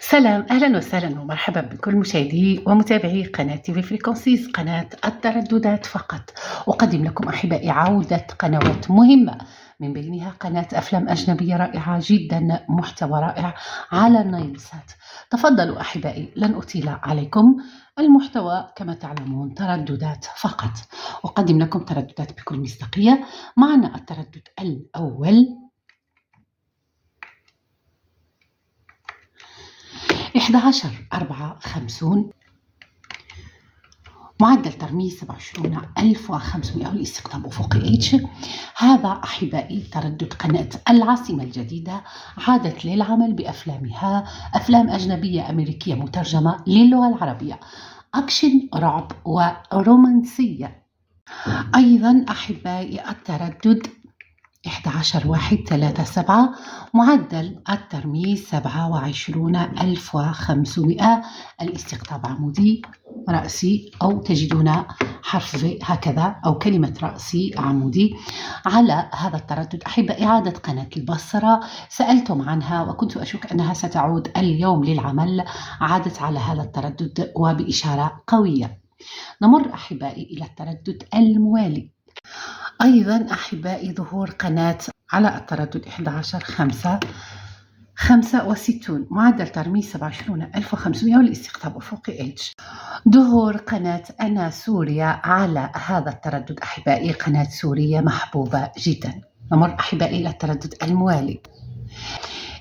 سلام، أهلا وسهلا ومرحبا بكل مشاهدي ومتابعي قناة تيفي فريكونسيز، قناة الترددات فقط. أقدم لكم أحبائي عودة قنوات مهمة، من بينها قناة أفلام أجنبية رائعة جدا، محتوى رائع على النايل سات. تفضلوا أحبائي، لن أطيل عليكم. المحتوى كما تعلمون ترددات فقط. أقدم لكم ترددات بكل مصداقية. معنا التردد الأول 1154، معدل ترميز 27500 والاستقطاب أفقي اتش. هذا أحبائي تردد قناة العاصمة الجديدة، عادت للعمل بأفلامها، أفلام أجنبية أمريكية مترجمة للغة العربية، أكشن، رعب ورومانسية. أيضا أحبائي التردد 11137، معدل الترميز 27500، الاستقطاب عمودي رأسي، أو تجدون حرف في هكذا أو كلمة رأسي عمودي. على هذا التردد أحبائي عادت قناة البصرة، سألتم عنها وكنت أشك أنها ستعود اليوم للعمل، عادت على هذا التردد وبإشارة قوية. نمر أحبائي إلى التردد الموالي. أيضا أحبائي ظهور قناة على التردد 11565، معدل ترميز 27500 والاستقطاب أفقي اتش. ظهور قناة أنا سوريا على هذا التردد أحبائي، قناة سورية محبوبة جدا. نمر أحبائي إلى التردد الموالي.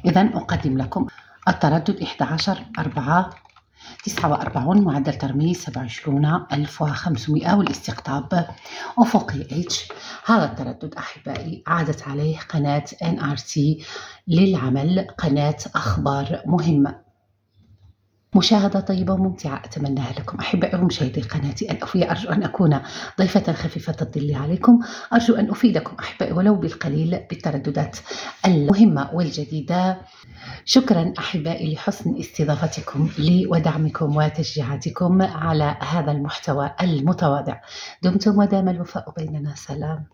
إذن أقدم لكم التردد 11449، معدل ترميز 27500 والاستقطاب أفقي اتش. هذا التردد أحبائي عادت عليه قناة NRT للعمل، قناة أخبار مهمة. مشاهدة طيبة وممتعة أتمناها لكم أحبائي ومشاهدي قناتي الأوفياء. أرجو أن أكون ضيفة خفيفة الظل عليكم، أرجو أن أفيدكم أحبائي ولو بالقليل بالترددات المهمة والجديدة. شكرا أحبائي لحسن استضافتكم لي ودعمكم وتشجيعاتكم على هذا المحتوى المتواضع. دمتم ودام الوفاء بيننا. سلام.